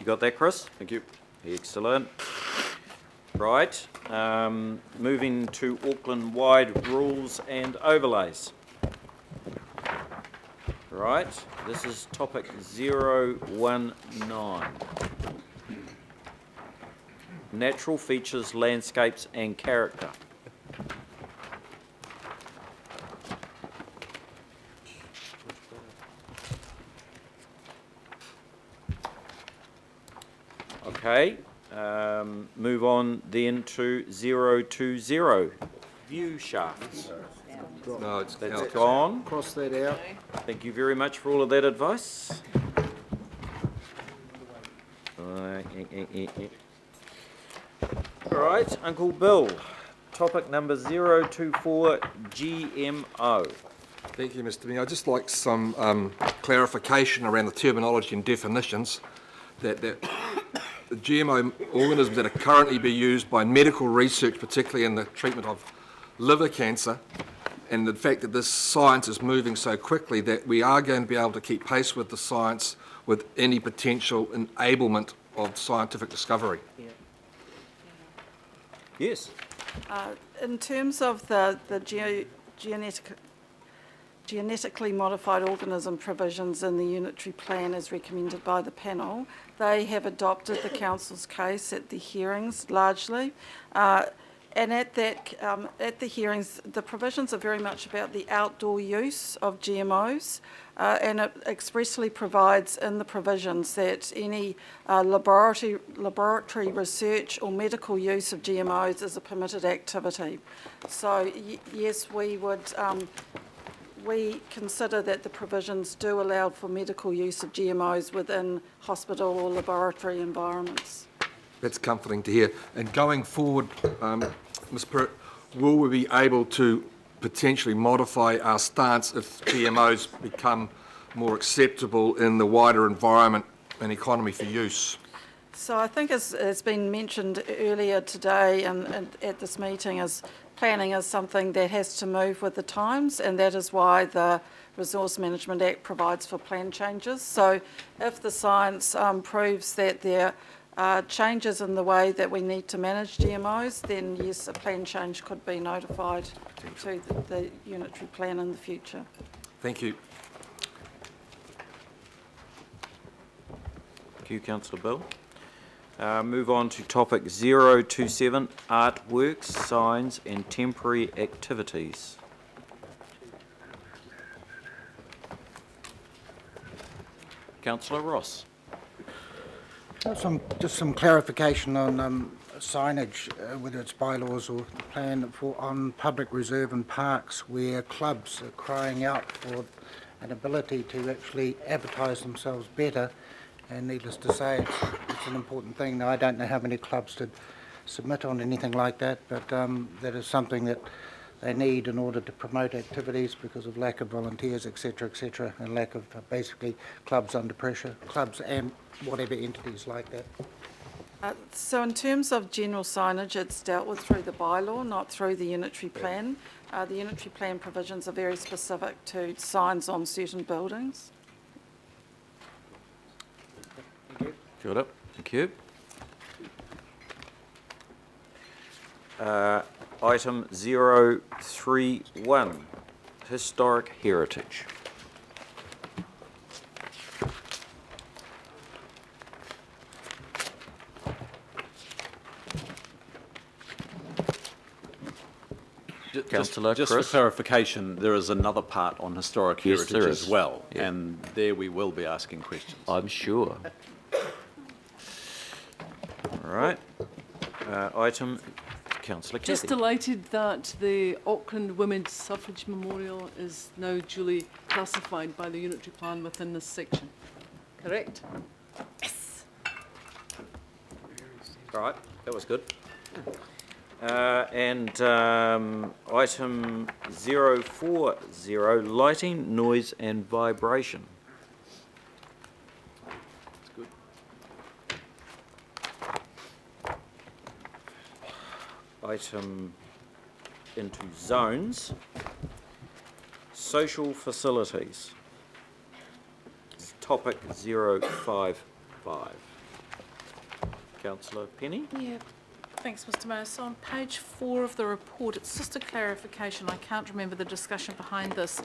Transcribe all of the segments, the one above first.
You got that, Chris? Thank you. Excellent. Right, moving to Auckland-wide rules and overlays. Right, this is topic 019. Natural features, landscapes and character. Okay, move on then to 020, view shafts. No, it's That's gone. Cross that out. Thank you very much for all of that advice. All right, Uncle Bill, topic number 024, GMO. Thank you, Mr. Mayor. I'd just like some clarification around the terminology and definitions that the GMO organisms that are currently being used by medical research, particularly in the treatment of liver cancer, and the fact that this science is moving so quickly that we are going to be able to keep pace with the science with any potential enablement of scientific discovery. Yes. In terms of the genetically modified organism provisions in the unitary plan as recommended by the panel, they have adopted the council's case at the hearings largely. And at the hearings, the provisions are very much about the outdoor use of GMOs, and it expressly provides in the provisions that any laboratory research or medical use of GMOs is a permitted activity. So yes, we would. We consider that the provisions do allow for medical use of GMOs within hospital or laboratory environments. That's comforting to hear. And going forward, Ms. Pruitt, will we be able to potentially modify our stance if GMOs become more acceptable in the wider environment and economy for use? So I think as has been mentioned earlier today and at this meeting, is planning is something that has to move with the times, and that is why the Resource Management Act provides for plan changes. So if the science proves that there are changes in the way that we need to manage GMOs, then yes, a plan change could be notified to the unitary plan in the future. Thank you. Thank you, Councillor Bill. Move on to topic 027, artworks, signs and temporary activities. Councillor Ross. Just some clarification on signage, whether it's bylaws or the plan on public reserve and parks, where clubs are crying out for an ability to actually advertise themselves better. And needless to say, it's an important thing. Now, I don't know how many clubs did submit on anything like that, but that is something that they need in order to promote activities because of lack of volunteers, etc., and lack of basically clubs under pressure, clubs and whatever entities like that. So in terms of general signage, it's dealt with through the bylaw, not through the unitary plan. The unitary plan provisions are very specific to signs on certain buildings. Got it. Thank you. Item 031, historic heritage. Councillor Just Chris. for clarification, there is another part on historic Yes, there heritage is. as well, Yeah. and there we will be asking questions. I'm sure. All right. Item, Councillor Just Cathy. delighted that the Auckland Women's Suffrage Memorial is now duly classified by the unitary plan within this section. Correct? Yes. All right, that was good. And item 040, lighting, noise and vibration. That's good. Item into zones, social facilities. Topic 055. Councillor Penny. Yeah, thanks, Mr Mayor. So on page 4 of the report, it's just a clarification. I can't remember the discussion behind this.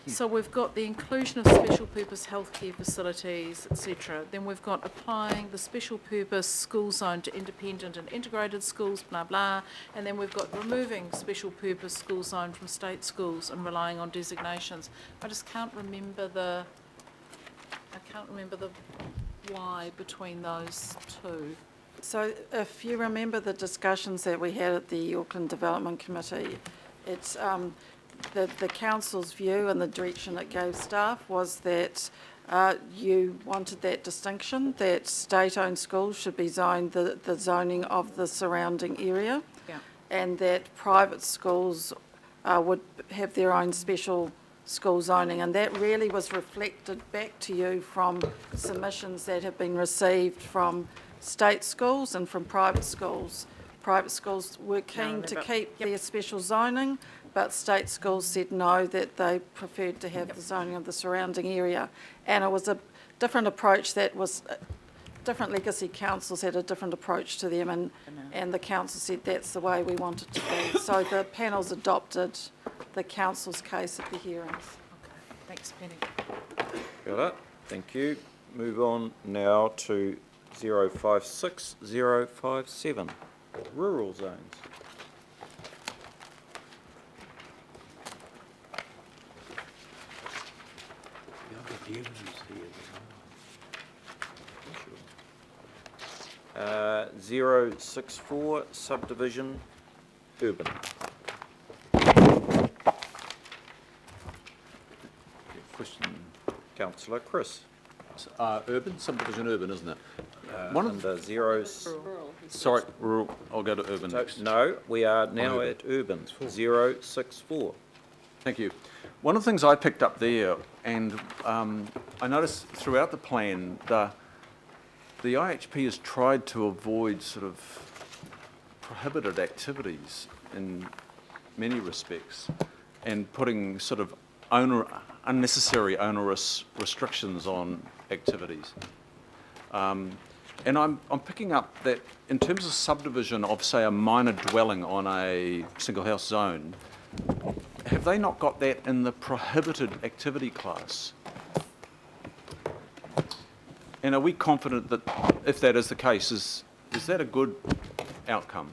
So we've got the inclusion of special purpose healthcare facilities, etc. Then we've got applying the special purpose school zone to independent and integrated schools, blah, blah. And then we've got removing special purpose school zone from state schools and relying on designations. I just can't remember the why between those two. So if you remember the discussions that we had at the Auckland Development Committee, it's the council's view and the direction it gave staff was that you wanted that distinction, that state-owned schools should be zoned the zoning of the surrounding area, Yeah. and that private schools would have their own special school zoning, and that really was reflected back to you from submissions that have been received from state schools and from private schools. Private schools were keen to keep their special zoning, but state schools said no, that they preferred to have the zoning of the surrounding area. And it was a different approach that was, different legacy councils had a different approach to them, and the council said that's the way we want it to be. So the panels adopted the council's case at the hearings. Okay, thanks, Penny. Got it. Thank you. Move on now to 056057, rural zones. Uh, 064 subdivision urban. Question, Councillor Chris. urban, subdivision urban, isn't it? Under zeros. Sorry, rural, I'll go to urban So, next. no, we are now at urban, 064. Thank you. One of the things I picked up there, and I noticed throughout the plan, the IHP has tried to avoid sort of prohibited activities in many respects, and putting sort of unnecessary onerous restrictions on activities. And I'm picking up that in terms of subdivision of, say, a minor dwelling on a single house zone, have they not got that in the prohibited activity class? And are we confident that if that is the case, is that a good outcome?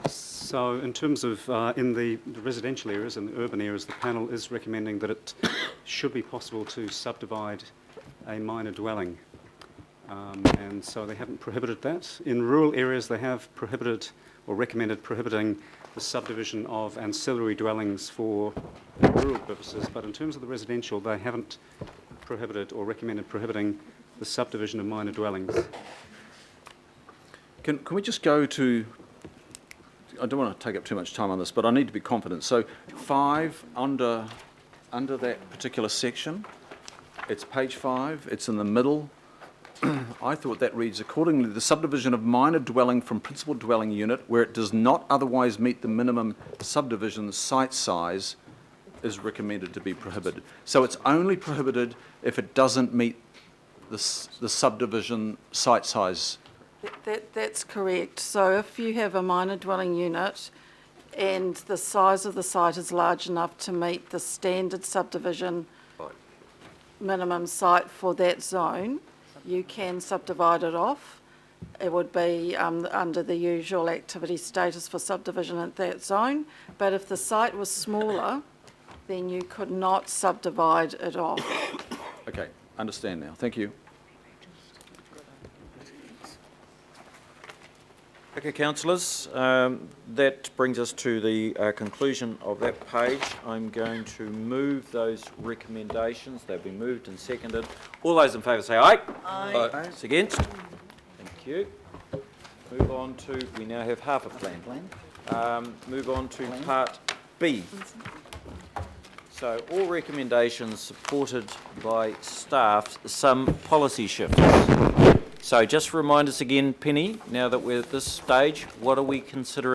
So in terms of in the residential areas and the urban areas, the panel is recommending that it should be possible to subdivide a minor dwelling. And so they haven't prohibited that. In rural areas, they have prohibited or recommended prohibiting the subdivision of ancillary dwellings for rural purposes. But in terms of the residential, they haven't prohibited or recommended prohibiting the subdivision of minor dwellings. Can we just go to, I don't want to take up too much time on this, but I need to be confident. So 5 under that particular section, it's page 5, it's in the middle. I thought that reads, accordingly, the subdivision of minor dwelling from principal dwelling unit where it does not otherwise meet the minimum subdivision site size is recommended to be prohibited. So it's only prohibited if it doesn't meet the subdivision site size. That's correct. So if you have a minor dwelling unit and the size of the site is large enough to meet the standard subdivision minimum site for that zone, you can subdivide it off. It would be under the usual activity status for subdivision at that zone. But if the site was smaller, then you could not subdivide it off. Okay, understand now. Thank you. Okay, councillors, that brings us to the conclusion of that page. I'm going to move those recommendations. They've been moved and seconded. All those in favour say aye. Aye. Those against? Thank you. Move on to, we now have half a plan. Move on to part B. So all recommendations supported by staff, some policy shifts. So just remind us again, Penny, now that we're at this stage, what are we considering?